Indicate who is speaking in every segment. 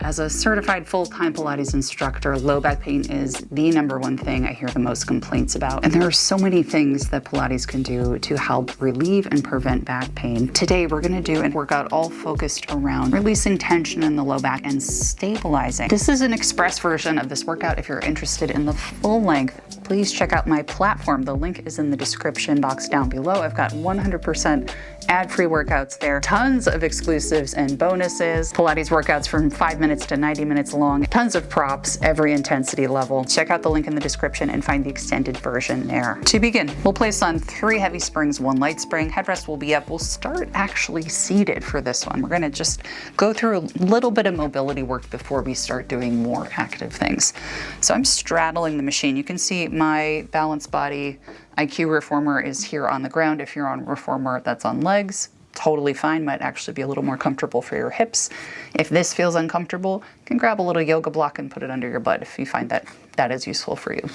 Speaker 1: as a certified full-time Pilates instructor, low back pain is the #1 thing I hear the most complaints about. And there are so many things that Pilates can do to help relieve and prevent back pain. Today, we're gonna do a workout all focused around releasing tension in the low back and stabilizing. This is an express version of this workout. If you're interested in the full length, please check out my platform. The link is in the description box down below. I've got 100% ad-free workouts there, tons of exclusives and bonuses, Pilates workouts from 5 minutes to 90 minutes long, tons of props, every intensity level. Check out the link in the description and find the extended version there. To begin, we'll place on 3 heavy springs, 1 light spring. Headrest will be up. We'll start actually seated for this one. We're gonna just go through a little bit of mobility work before we start doing more active things. So I'm straddling the machine. You can see my balance body IQ reformer is here on the ground. If you're on reformer that's on legs, totally fine. Might actually be a little more comfortable for your hips. If this feels uncomfortable, you can grab a little yoga block and put it under your butt if you find that that is useful for you.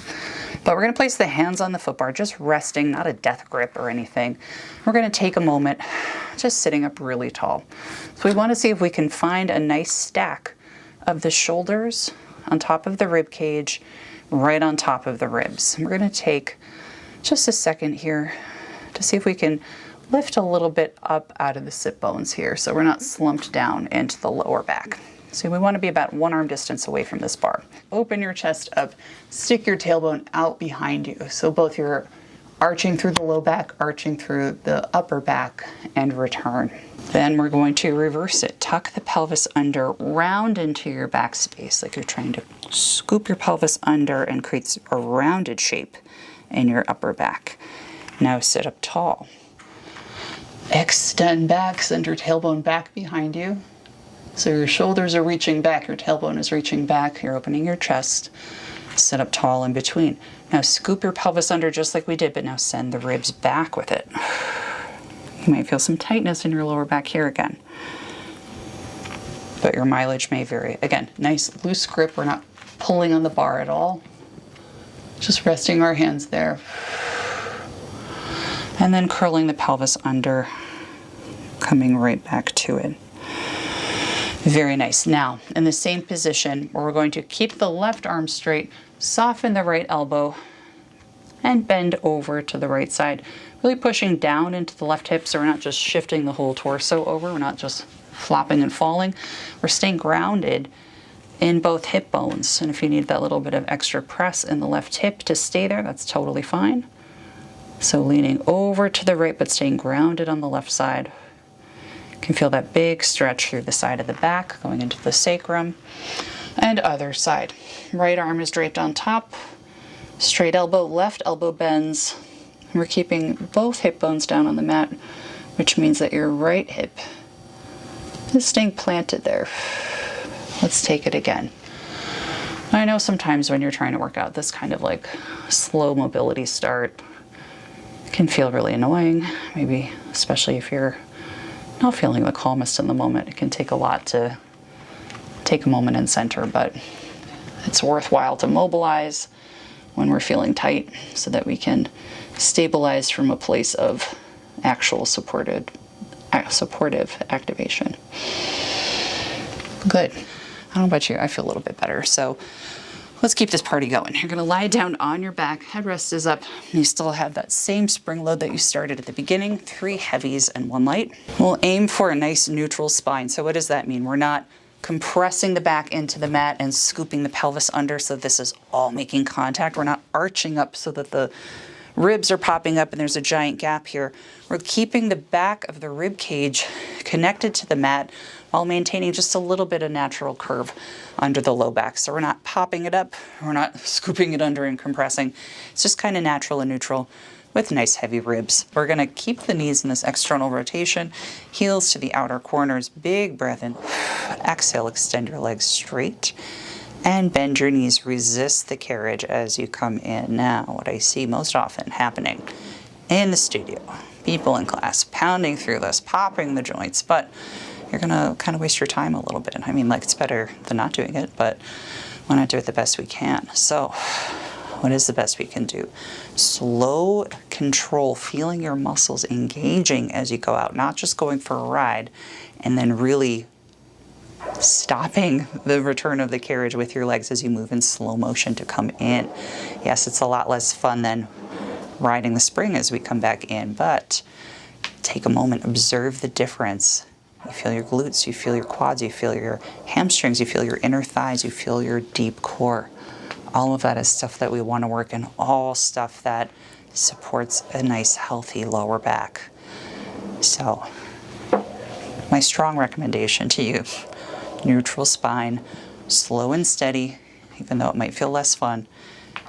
Speaker 1: But we're gonna place the hands on the foot bar, just resting, not a death grip or anything. We're gonna take a moment, just sitting up really tall. So we wanna see if we can find a nice stack of the shoulders on top of the rib cage, right on top of the ribs. We're gonna take just a second here to see if we can lift a little bit up out of the sit bones here so we're not slumped down into the lower back. So we want to be about 1 arm distance away from this bar. Open your chest up, stick your tailbone out behind you. So both you're arching through the low back, arching through the upper back, and return. Then we're going to reverse it. Tuck the pelvis under, round into your back space, like you're trying to scoop your pelvis under and create a rounded shape in your upper back. Now sit up tall. Extend back, send your tailbone back behind you. So your shoulders are reaching back, your tailbone is reaching back, you're opening your chest. Sit up tall in between. Now scoop your pelvis under just like we did, but now send the ribs back with it. You might feel some tightness in your lower back here again, but your mileage may vary. Again, nice loose grip. We're not pulling on the bar at all. Just resting our hands there. And then curling the pelvis under, coming right back to it. Very nice. Now, in the same position, where we're going to keep the left arm straight, soften the right elbow, and bend over to the right side. Really pushing down into the left hip so we're not just shifting the whole torso over. We're not just flopping and falling. We're staying grounded in both hip bones. And if you need that little bit of extra press in the left hip to stay there, that's totally fine. So leaning over to the right, but staying grounded on the left side. You can feel that big stretch through the side of the back, going into the sacrum. And other side. Right arm is draped on top. Straight elbow, left elbow bends. And we're keeping both hip bones down on the mat, which means that your right hip is staying planted there. Let's take it again. I know sometimes when you're trying to work out this kind of like slow mobility start, it can feel really annoying, maybe especially if you're not feeling the calmest in the moment. It can take a lot to take a moment and center, but it's worthwhile to mobilize when we're feeling tight so that we can stabilize from a place of actual supportive activation. Good. I don't know about you, I feel a little bit better. So let's keep this party going. You're gonna lie down on your back, headrest is up. You still have that same spring load that you started at the beginning, 3 heavies and 1 light. We'll aim for a nice neutral spine. So what does that mean? We're not compressing the back into the mat and scooping the pelvis under so this is all making contact. We're not arching up so that the ribs are popping up and there's a giant gap here. We're keeping the back of the rib cage connected to the mat while maintaining just a little bit of natural curve under the low back. So we're not popping it up, we're not scooping it under and compressing. It's just kind of natural and neutral with nice heavy ribs. We're gonna keep the knees in this external rotation, heels to the outer corners, big breath in. Exhale, extend your legs straight and bend your knees. Resist the carriage as you come in. Now, what I see most often happening in the studio, people in class pounding through this, popping the joints, but you're gonna kind of waste your time a little bit. I mean, like, it's better than not doing it, but why not do it the best we can? So what is the best we can do? Slow control, feeling your muscles engaging as you go out, not just going for a ride and then really stopping the return of the carriage with your legs as you move in slow motion to come in. Yes, it's a lot less fun than riding the spring as we come back in, but take a moment, observe the difference. You feel your glutes, you feel your quads, you feel your hamstrings, you feel your inner thighs, you feel your deep core. All of that is stuff that we want to work in, all stuff that supports a nice, healthy lower back. So, my strong recommendation to you, neutral spine, slow and steady, even though it might feel less fun,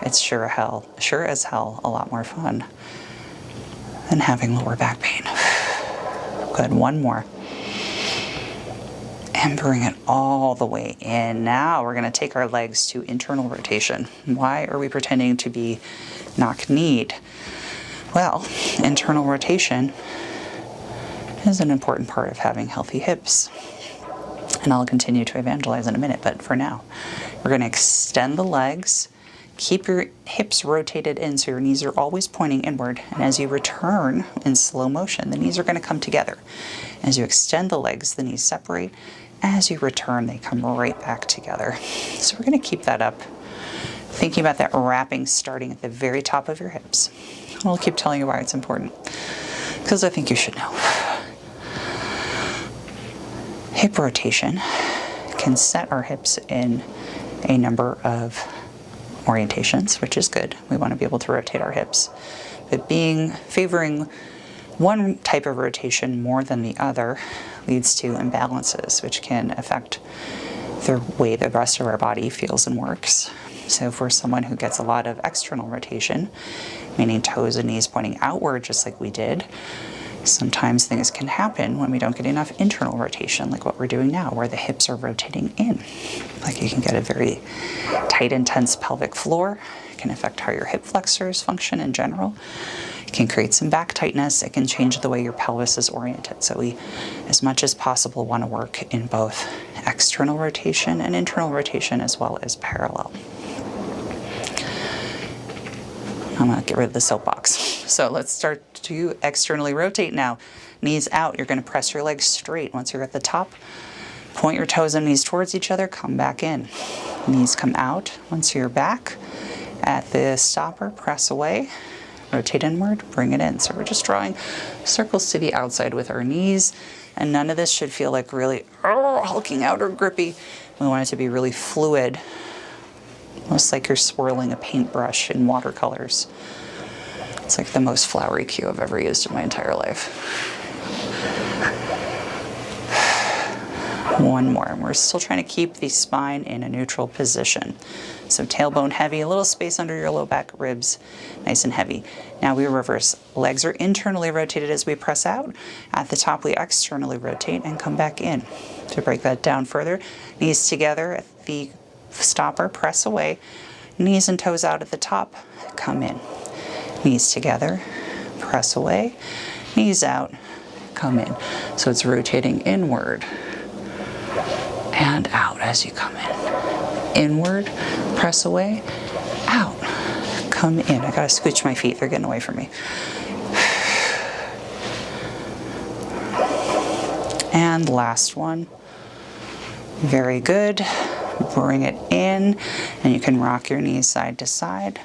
Speaker 1: it's sure as hell a lot more fun than having lower back pain. Good, one more. And bring it all the way in. Now we're going to take our legs to internal rotation. Why are we pretending to be knock-kneed? Well, internal rotation is an important part of having healthy hips. And I'll continue to evangelize in a minute, but for now, we're going to extend the legs, keep your hips rotated in so your knees are always pointing inward, and as you return in slow motion, the knees are going to come together. As you extend the legs, the knees separate. As you return, they come right back together. So we're going to keep that up, thinking about that wrapping starting at the very top of your hips. I'll keep telling you why it's important, because I think you should know. Hip rotation can set our hips in a number of orientations, which is good. We want to be able to rotate our hips. But favoring one type of rotation more than the other leads to imbalances, which can affect the way the rest of our body feels and works. So for someone who gets a lot of external rotation, meaning toes and knees pointing outward just like we did, sometimes things can happen when we don't get enough internal rotation, like what we're doing now, where the hips are rotating in. Like you can get a very tight, intense pelvic floor. It can affect how your hip flexors function in general. It can create some back tightness. It can change the way your pelvis is oriented. So we, as much as possible, want to work in both external rotation and internal rotation as well as parallel. I'm going to get rid of the soapbox. So let's start to externally rotate now. Knees out. You're going to press your legs straight. Once you're at the top, point your toes and knees towards each other. Come back in. Knees come out. Once you're back at the stopper, press away. Rotate inward. Bring it in. So we're just drawing circles to the outside with our knees. And none of this should feel like really hulking out or grippy. We want it to be really fluid. Almost like you're swirling a paintbrush in watercolors. It's like the most flowery cue I've ever used in my entire life. One more, and we're still trying to keep the spine in a neutral position. So tailbone heavy, a little space under your low back, ribs nice and heavy. Now we reverse. Legs are internally rotated as we press out. At the top, we externally rotate and come back in. To break that down further, knees together at the stopper, press away. Knees and toes out at the top, come in. Knees together, press away. Knees out, come in. So it's rotating inward and out as you come in. Inward, press away, out, come in. I gotta scooch my feet, they're getting away from me. And last one. Very good. Bring it in, and you can rock your knees side to side.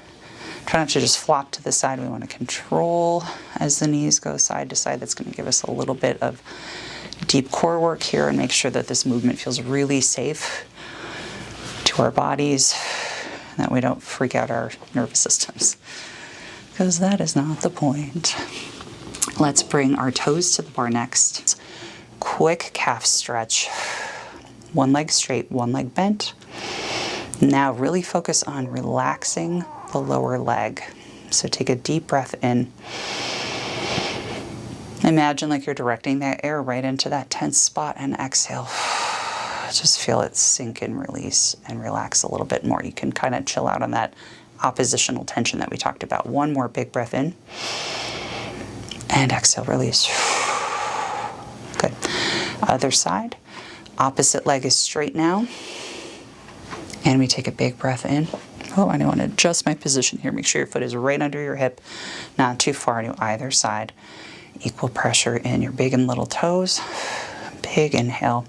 Speaker 1: Try not to just flop to the side. We want to control as the knees go side to side. That's going to give us a little bit of deep core work here and make sure that this movement feels really safe to our bodies and that we don't freak out our nervous systems, because that is not the point. Let's bring our toes to the bar next. Quick calf stretch. One leg straight, one leg bent. Now really focus on relaxing the lower leg. So take a deep breath in. Imagine like you're directing that air right into that tense spot, and exhale. Just feel it sink and release and relax a little bit more. You can kind of chill out on that oppositional tension that we talked about. One more big breath in. And exhale, release. Good. Other side. Opposite leg is straight now. And we take a big breath in. Oh, I want to adjust my position here. Make sure your foot is right under your hip, not too far to either side. Equal pressure in your big and little toes. Big inhale.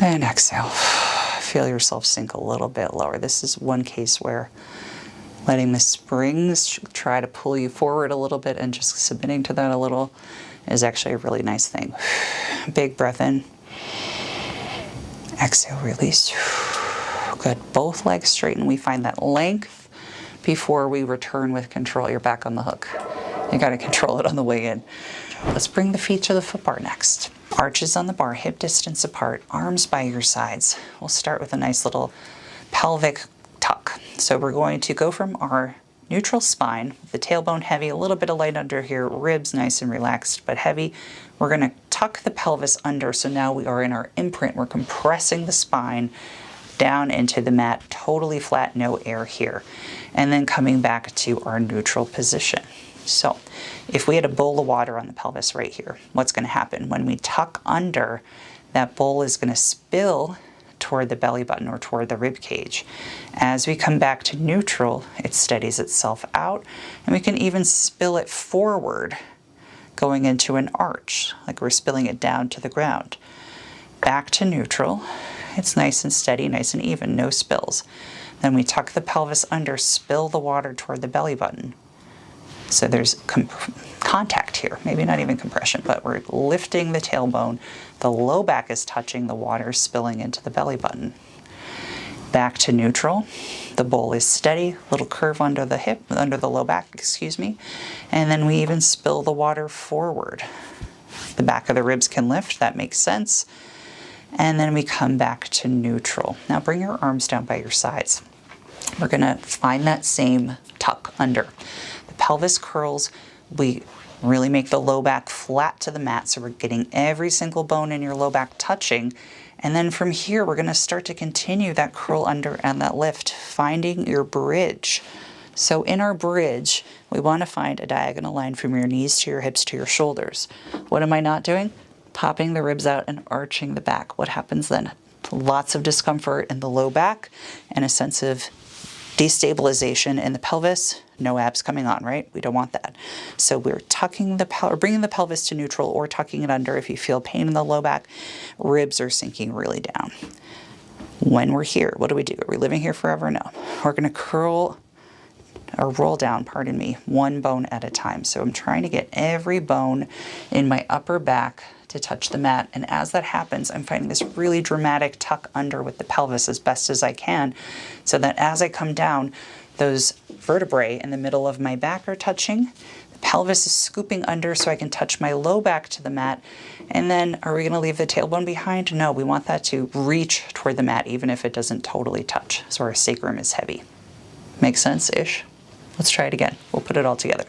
Speaker 1: And exhale. Feel yourself sink a little bit lower. This is one case where letting the springs try to pull you forward a little bit and just submitting to that a little is actually a really nice thing. Big breath in. Exhale, release. Good. Both legs straighten. We find that length before we return with control. You're back on the hook. You got to control it on the way in. Let's bring the feet to the foot bar next. Arches on the bar, hip distance apart, arms by your sides. We'll start with a nice little pelvic tuck. So we're going to go from our neutral spine, the tailbone heavy, a little bit of light under here, ribs nice and relaxed but heavy. We're going to tuck the pelvis under, so now we are in our imprint. We're compressing the spine down into the mat, totally flat, no air here. And then coming back to our neutral position. So if we had a bowl of water on the pelvis right here, what's going to happen? When we tuck under, that bowl is going to spill toward the belly button or toward the rib cage. As we come back to neutral, it steadies itself out, and we can even spill it forward, going into an arch, like we're spilling it down to the ground. Back to neutral. It's nice and steady, nice and even, no spills. Then we tuck the pelvis under, spill the water toward the belly button. So there's contact here, maybe not even compression, but we're lifting the tailbone. The low back is touching the water, spilling into the belly button. Back to neutral. The bowl is steady, little curve under the hip, under the low back, excuse me. And then we even spill the water forward. The back of the ribs can lift, that makes sense. And then we come back to neutral. Now bring your arms down by your sides. We're gonna find that same tuck under. Pelvis curls, we really make the low back flat to the mat, so we're getting every single bone in your low back touching. And then from here, we're going to start to continue that curl under and that lift, finding your bridge. So in our bridge, we want to find a diagonal line from your knees to your hips to your shoulders. What am I not doing? Popping the ribs out and arching the back. What happens then? Lots of discomfort in the low back and a sense of destabilization in the pelvis. No abs coming on, right? We don't want that. So we're tucking the bringing the pelvis to neutral or tucking it under. If you feel pain in the low back, ribs are sinking really down. When we're here, what do? Are we living here forever? No. We're going to curl or roll down, pardon me, one bone at a time. So I'm trying to get every bone in my upper back to touch the mat. And as that happens, I'm finding this really dramatic tuck under with the pelvis as best as I can, so that as I come down, those vertebrae in the middle of my back are touching. The pelvis is scooping under so I can touch my low back to the mat. And then are we going to leave the tailbone behind? No, we want that to reach toward the mat even if it doesn't totally touch. So our sacrum is heavy. Makes sense-ish? Let's try it again. We'll put it all together.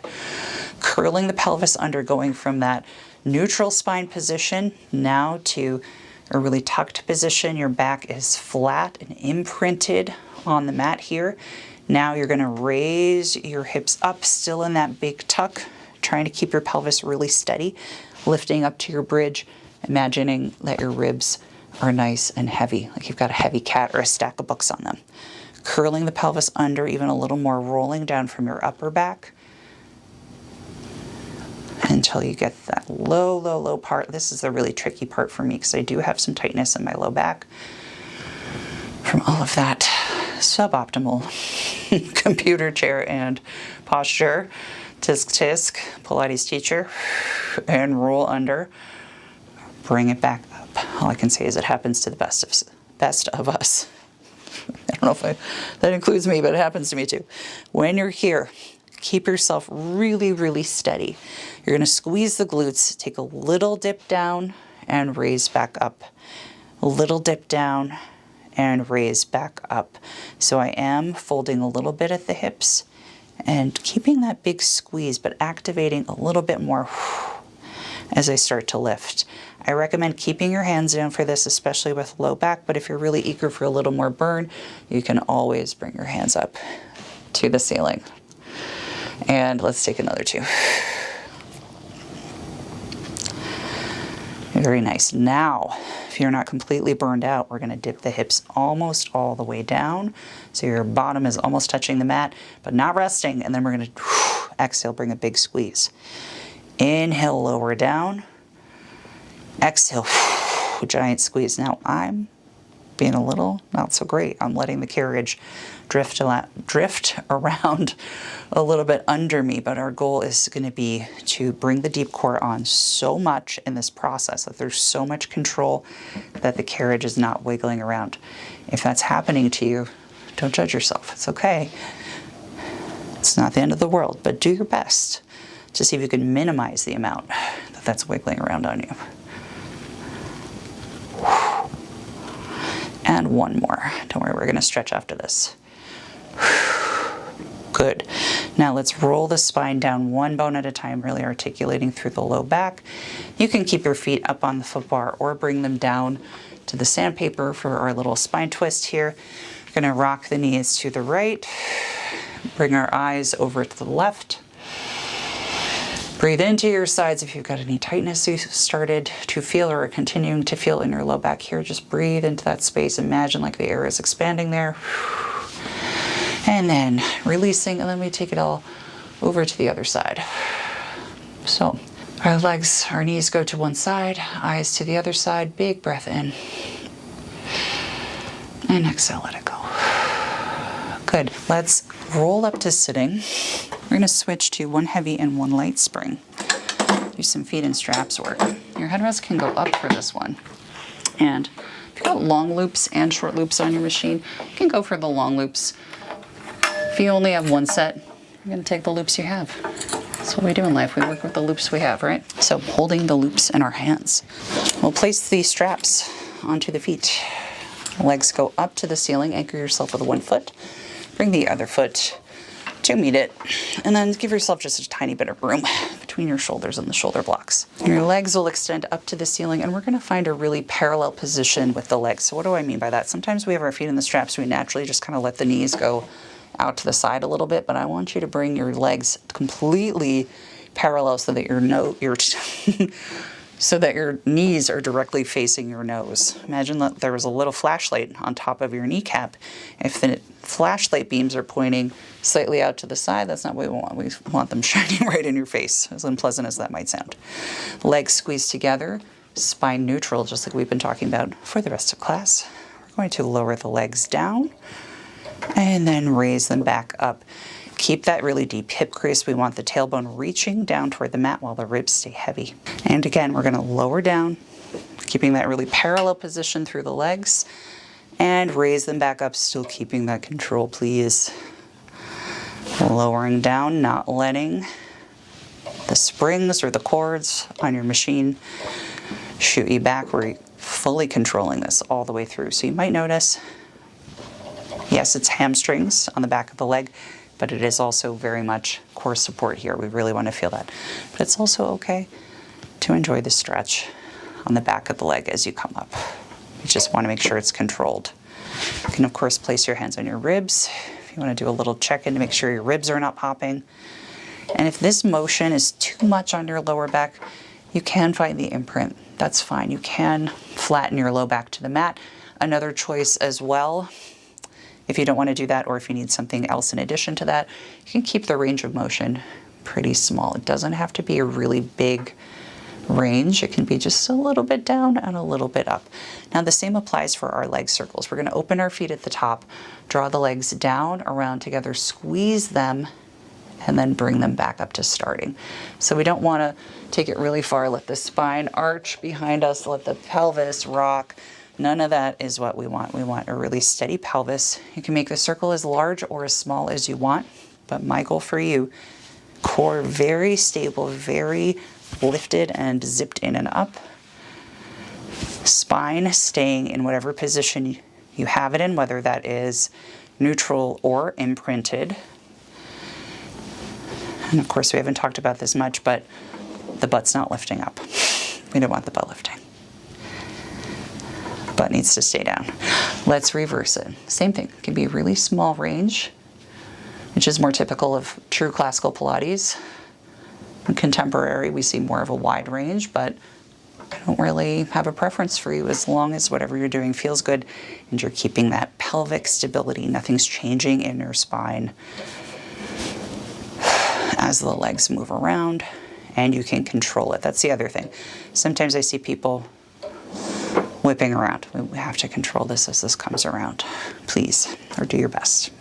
Speaker 1: Curling the pelvis under, going from that neutral spine position now to a really tucked position. Your back is flat and imprinted on the mat here. Now you're going to raise your hips up, still in that big tuck, trying to keep your pelvis really steady, lifting up to your bridge, imagining that your ribs are nice and heavy, like you've got a heavy cat or a stack of books on them. Curling the pelvis under even a little more, rolling down from your upper back until you get that low, low, low part. This is the really tricky part for me because I do have some tightness in my low back from all of that suboptimal computer chair and posture. Tisk tisk, Pilates teacher, and roll under. Bring it back up. All I can say is it happens to the best of us. I don't know if that includes me, but it happens to me too. When you're here, keep yourself really, really steady. You're going to squeeze the glutes, take a little dip down and raise back up. A little dip down and raise back up. So I am folding a little bit at the hips and keeping that big squeeze, but activating a little bit more as I start to lift. I recommend keeping your hands down for this, especially with low back, but if you're really eager for a little more burn, you can always bring your hands up to the ceiling. And let's take another two. Very nice. Now, if you're not completely burned out, we're going to dip the hips almost all the way down. So your bottom is almost touching the mat, but not resting. And then we're going to exhale, bring a big squeeze. Inhale, lower down. Exhale, giant squeeze. Now I'm being a little not so great. I'm letting the carriage drift around a little bit under me, but our goal is going to be to bring the deep core on so much in this process that there's so much control that the carriage is not wiggling around. If that's happening to you, don't judge yourself. It's okay. It's not the end of the world, but do your best to see if you can minimize the amount that's wiggling around on you. And one more. Don't worry, we're going to stretch after this. Good. Now let's roll the spine down one bone at a time, really articulating through the low back. You can keep your feet up on the foot bar or bring them down to the sandpaper for our little spine twist here. We're going to rock the knees to the right, bring our eyes over to the left. Breathe into your sides if you've got any tightness you started to feel or are continuing to feel in your low back here. Just breathe into that space. Imagine like the air is expanding there. And then releasing, and then we take it all over to the other side. So our legs, our knees go to one side, eyes to the other side. Big breath in. And exhale, let it go. Good. Let's roll up to sitting. We're going to switch to one heavy and one light spring. Do some feet and straps work. Your headrest can go up for this one. And if you've got long loops and short loops on your machine, you can go for the long loops. If you only have one set, you're going to take the loops you have. That's what we do in life. We work with the loops we have, right? So holding the loops in our hands. We'll place the straps onto the feet. Legs go up to the ceiling. Anchor yourself with one foot. Bring the other foot to meet it, and then give yourself just a tiny bit of room between your shoulders and the shoulder blocks. Your legs will extend up to the ceiling, and we're going to find a really parallel position with the legs. So what do I mean by that? Sometimes we have our feet in the straps, we naturally just kind of let the knees go out to the side a little bit, but I want you to bring your legs completely parallel so that so that your knees are directly facing your nose. Imagine that there was a little flashlight on top of your kneecap. If the flashlight beams are pointing slightly out to the side, that's not what we want. We want them shining right in your face, as unpleasant as that might sound. Legs squeezed together, spine neutral, just like we've been talking about for the rest of class. We're going to lower the legs down and then raise them back up. Keep that really deep hip crease. We want the tailbone reaching down toward the mat while the ribs stay heavy. And again, we're going to lower down, keeping that really parallel position through the legs, and raise them back up, still keeping that control, please. Lowering down, not letting the springs or the cords on your machine shoot you back. We're fully controlling this all the way through. So you might notice, yes, it's hamstrings on the back of the leg, but it is also very much core support here. We really want to feel that. But it's also okay to enjoy the stretch on the back of the leg as you come up. You just want to make sure it's controlled. You can, of course, place your hands on your ribs if you want to do a little check-in to make sure your ribs are not popping. And if this motion is too much on your lower back, you can find the imprint. That's fine. You can flatten your low back to the mat. Another choice as well, if you don't want to do that, or if you need something else in addition to that, you can keep the range of motion pretty small. It doesn't have to be a really big range. It can be just a little bit down and a little bit up. Now the same applies for our leg circles. We're going to open our feet at the top, draw the legs down, around together, squeeze them, and then bring them back up to starting. So we don't want to take it really far. Let the spine arch behind us, let the pelvis rock. None of that is what we want. We want a really steady pelvis. You can make the circle as large or as small as you want, but my goal for you, core very stable, very lifted and zipped in and up. Spine staying in whatever position you have it in, whether that is neutral or imprinted. And of course, we haven't talked about this much, but the butt's not lifting up. We don't want the butt lifting. Butt needs to stay down. Let's reverse it. Same thing. It can be a really small range, which is more typical of true classical Pilates. In contemporary, we see more of a wide range, but I don't really have a preference for you as long as whatever you're doing feels good and you're keeping that pelvic stability. Nothing's changing in your spine as the legs move around, and you can control it. That's the other thing. Sometimes I see people whipping around. We have to control this as this comes around, please, or do your best.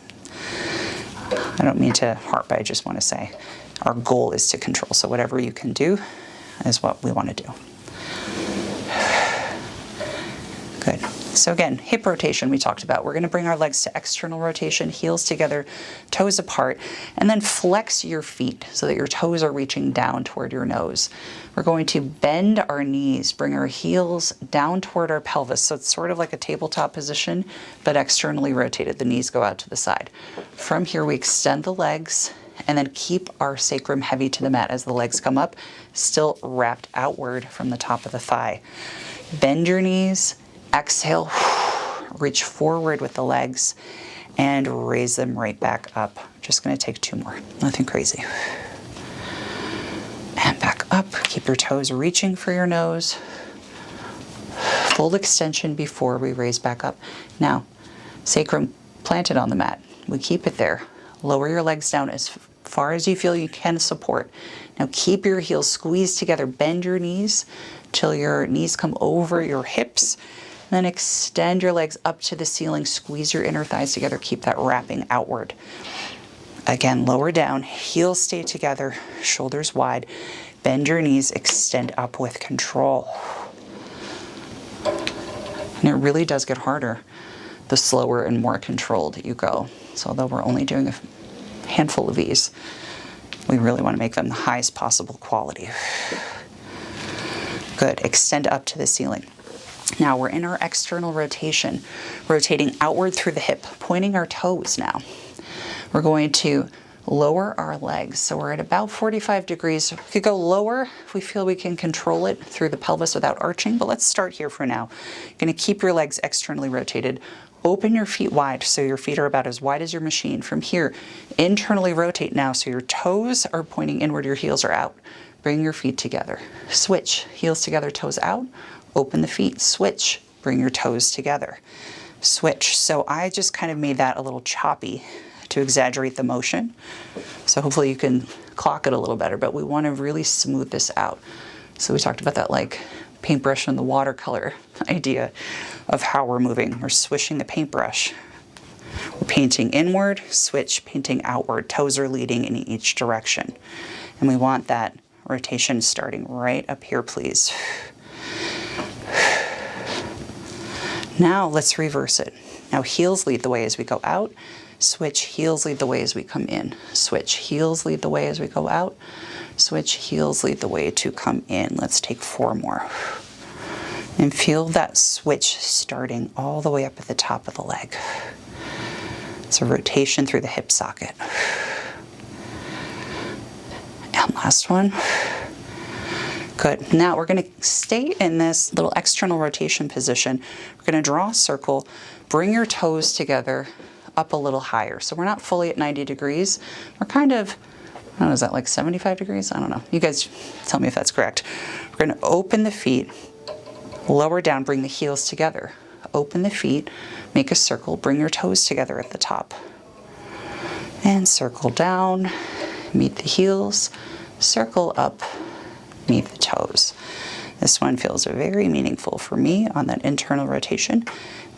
Speaker 1: I don't mean to harp, but I just want to say our goal is to control. So whatever you can do is what we want to do. Good. So again, hip rotation we talked about. We're going to bring our legs to external rotation, heels together, toes apart, and then flex your feet so that your toes are reaching down toward your nose. We're going to bend our knees, bring our heels down toward our pelvis. So it's sort of like a tabletop position, but externally rotated. The knees go out to the side. From here, we extend the legs and then keep our sacrum heavy to the mat as the legs come up, still wrapped outward from the top of the thigh. Bend your knees. Exhale, reach forward with the legs and raise them right back up. Just going to take 2 more, nothing crazy. And back up, keep your toes reaching for your nose. Full extension before we raise back up. Now, sacrum planted on the mat. We keep it there. Lower your legs down as far as you feel you can support. Now keep your heels squeezed together. Bend your knees till your knees come over your hips. Then extend your legs up to the ceiling, squeeze your inner thighs together, keep that wrapping outward. Again, lower down, heels stay together, shoulders wide, bend your knees, extend up with control. And it really does get harder the slower and more controlled you go. So although we're only doing a handful of these, we really want to make them the highest possible quality. Good, extend up to the ceiling. Now we're in our external rotation, rotating outward through the hip, pointing our toes now. We're going to lower our legs. So we're at about 45 degrees. We could go lower if we feel we can control it through the pelvis without arching, but let's start here for now. You're going to keep your legs externally rotated. Open your feet wide so your feet are about as wide as your machine. From here, internally rotate now so your toes are pointing inward, your heels are out. Bring your feet together. Switch, heels together, toes out. Open the feet, switch, bring your toes together. Switch. So I just kind of made that a little choppy to exaggerate the motion. So hopefully you can clock it a little better, but we want to really smooth this out. So we talked about that like paintbrush and the watercolor idea of how we're moving. We're swishing the paintbrush. We're painting inward, switch, painting outward. Toes are leading in each direction. And we want that rotation starting right up here, please. Now let's reverse it. Now heels lead the way as we go out. Switch, heels lead the way as we come in. Switch, heels lead the way as we go out. Switch, heels lead the way to come in. Let's take 4 more. And feel that switch starting all the way up at the top of the leg. It's a rotation through the hip socket. And last one. Good. Now we're going to stay in this little external rotation position. We're going to draw a circle, bring your toes together up a little higher. So we're not fully at 90 degrees. We're kind of, I don't know, is that like 75 degrees? I don't know. You guys tell me if that's correct. We're going to open the feet, lower down, bring the heels together. Open the feet, make a circle, bring your toes together at the top. And circle down, meet the heels, circle up, meet the toes. This one feels very meaningful for me on that internal rotation,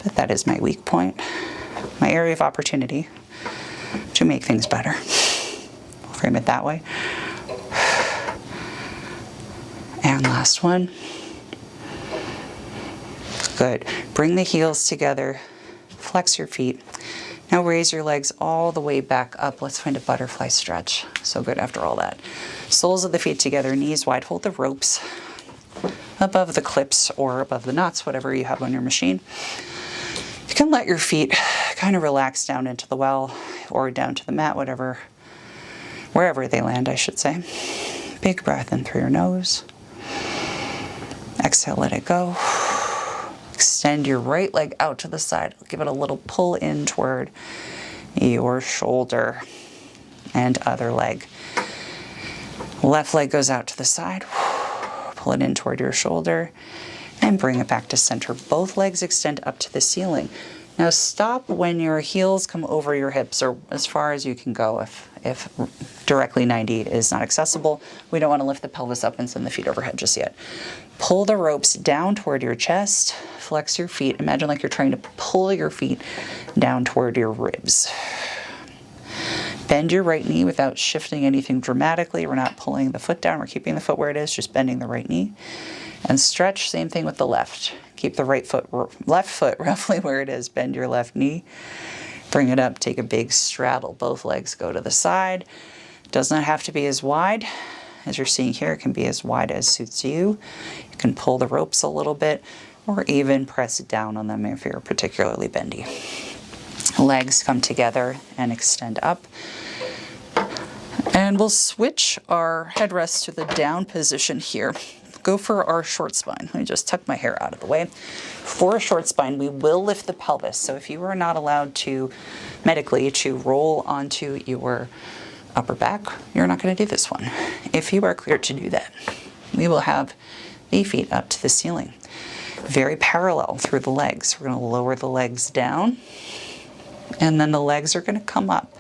Speaker 1: but that is my weak point, my area of opportunity to make things better. We'll frame it that way. And last one. Good. Bring the heels together, flex your feet. Now raise your legs all the way back up. Let's find a butterfly stretch. So good after all that. Soles of the feet together, knees wide. Hold the ropes above the clips or above the knots, whatever you have on your machine. You can let your feet kind of relax down into the well or down to the mat, wherever they land, I should say. Big breath in through your nose. Exhale, let it go. Extend your right leg out to the side. Give it a little pull in toward your shoulder and other leg. Left leg goes out to the side. Pull it in toward your shoulder and bring it back to center. Both legs extend up to the ceiling. Now stop when your heels come over your hips or as far as you can go if directly 90 is not accessible. We don't want to lift the pelvis up and send the feet overhead just yet. Pull the ropes down toward your chest, flex your feet. Imagine like you're trying to pull your feet down toward your ribs. Bend your right knee without shifting anything dramatically. We're not pulling the foot down, we're keeping the foot where it is, just bending the right knee. And stretch, same thing with the left. Keep the left foot roughly where it is, bend your left knee. Bring it up, take a big straddle. Both legs go to the side. Does not have to be as wide. As you're seeing here, it can be as wide as suits you. You can pull the ropes a little bit or even press down on them if you're particularly bendy. Legs come together and extend up. And we'll switch our headrest to the down position here. Go for our short spine. Let me just tuck my hair out of the way. For a short spine, we will lift the pelvis. So if you are not allowed to, medically, to roll onto your upper back, you're not going to do this one. If you are cleared to do that, we will have the feet up to the ceiling. Very parallel through the legs. We're going to lower the legs down, and then the legs are going to come up.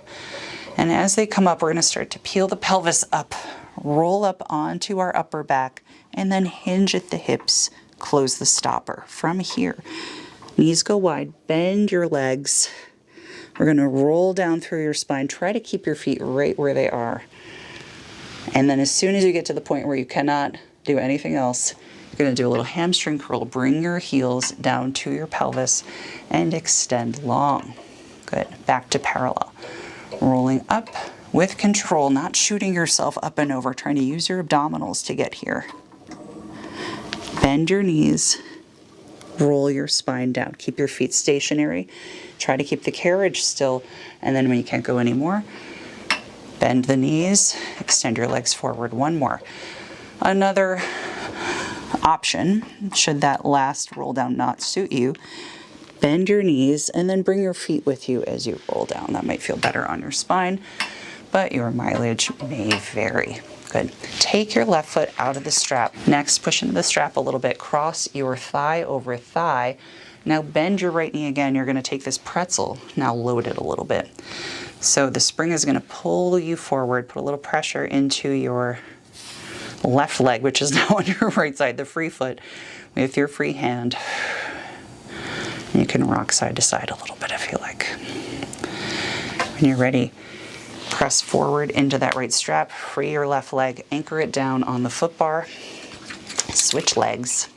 Speaker 1: And as they come up, we're going to start to peel the pelvis up, roll up onto our upper back, and then hinge at the hips, close the stopper. From here, knees go wide, bend your legs. We're going to roll down through your spine. Try to keep your feet right where they are. And then as soon as you get to the point where you cannot do anything else, you're going to do a little hamstring curl. Bring your heels down to your pelvis and extend long. Good. Back to parallel. Rolling up with control, not shooting yourself up and over, trying to use your abdominals to get here. Bend your knees, roll your spine down. Keep your feet stationary. Try to keep the carriage still, and then when you can't go anymore, bend the knees, extend your legs forward. One more. Another option, should that last roll down not suit you, bend your knees and then bring your feet with you as you roll down. That might feel better on your spine, but your mileage may vary. Good. Take your left foot out of the strap. Next, push into the strap a little bit. Cross your thigh over thigh. Now bend your right knee again. You're going to take this pretzel, now load it a little bit. So the spring is going to pull you forward, put a little pressure into your left leg, which is now on your right side, the free foot, with your free hand. You can rock side to side a little bit if you like. When you're ready, press forward into that right strap, free your left leg, anchor it down on the foot bar, switch legs.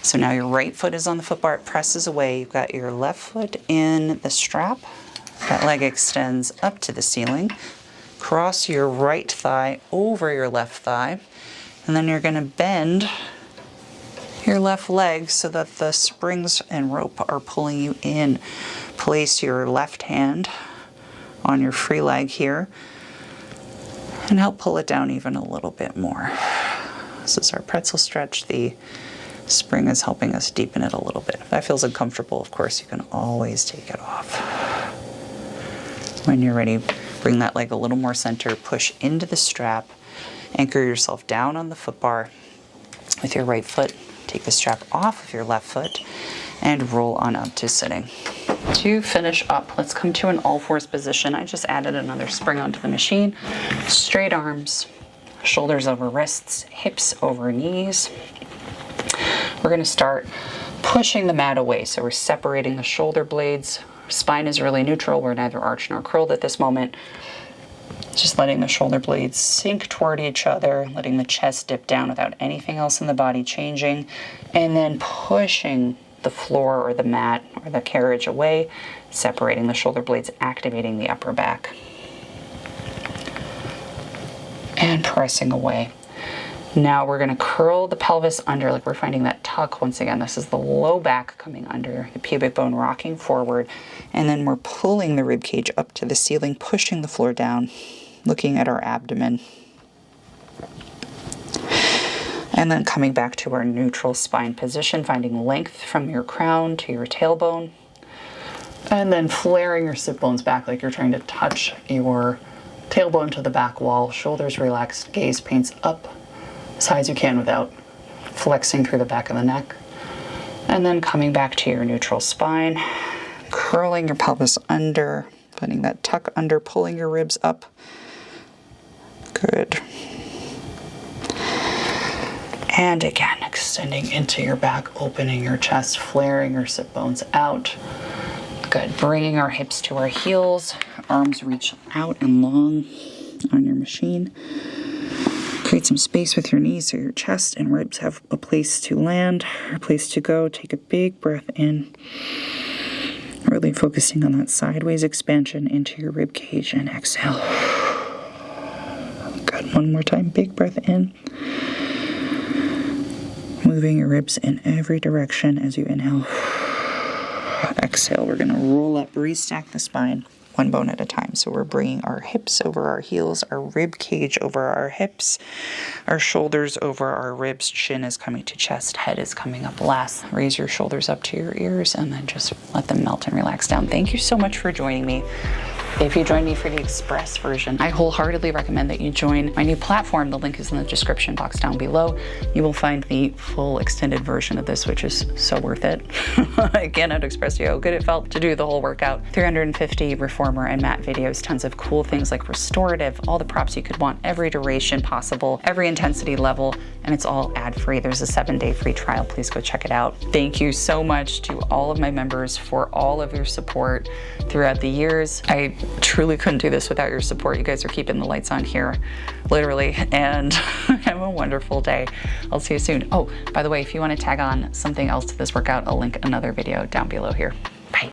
Speaker 1: So now your right foot is on the foot bar, it presses away. You've got your left foot in the strap. That leg extends up to the ceiling. Cross your right thigh over your left thigh, and then you're going to bend your left leg so that the springs and rope are pulling you in. Place your left hand on your free leg here and help pull it down even a little bit more. This is our pretzel stretch. The spring is helping us deepen it a little bit. If that feels uncomfortable, of course, you can always take it off. When you're ready, bring that leg a little more center, push into the strap, anchor yourself down on the foot bar with your right foot. Take the strap off of your left foot and roll on up to sitting. To finish up, let's come to an all-fours position. I just added another spring onto the machine. Straight arms, shoulders over wrists, hips over knees. We're going to start pushing the mat away. So we're separating the shoulder blades. Spine is really neutral. We're neither arched nor curled at this moment. Just letting the shoulder blades sink toward each other, letting the chest dip down without anything else in the body changing, and then pushing the floor or the mat or the carriage away, separating the shoulder blades, activating the upper back, and pressing away. Now we're going to curl the pelvis under, like we're finding that tuck once again. This is the low back coming under, the pubic bone rocking forward, and then we're pulling the rib cage up to the ceiling, pushing the floor down, looking at our abdomen, and then coming back to our neutral spine position, finding length from your crown to your tailbone, and then flaring your sit bones back like you're trying to touch your tailbone to the back wall, shoulders relaxed, gaze paints up as high as you can without flexing through the back of the neck, and then coming back to your neutral spine, curling your pelvis under, putting that tuck under, pulling your ribs up, Good. And again, extending into your back, opening your chest, flaring your sit bones out. Good. Bringing our hips to our heels. Arms reach out and long on your machine. Create some space with your knees so your chest and ribs have a place to land, a place to go. Take a big breath in. Really focusing on that sideways expansion into your rib cage, and exhale. Good. One more time. Big breath in. Moving your ribs in every direction as you inhale. Exhale. We're going to roll up, restack the spine, one bone at a time. So we're bringing our hips over our heels, our rib cage over our hips, our shoulders over our ribs. Chin is coming to chest, head is coming up last. Raise your shoulders up to your ears and then just let them melt and relax down. Thank you so much for joining me. If you join me for the express version, I wholeheartedly recommend that you join my new platform. The link is in the description box down below. You will find the full extended version of this, which is so worth it. I cannot express to you how good it felt to do the whole workout. 350 reformer and mat videos, tons of cool things like restorative, all the props you could want, every duration possible, every intensity level, and it's all ad-free. There's a 7-day free trial. Please go check it out. Thank you so much to all of my members for all of your support throughout the years. I truly couldn't do this without your support. You guys are keeping the lights on here, literally, and have a wonderful day. I'll see you soon. Oh, by the way, if you want to tag on something else to this workout, I'll link another video down below here.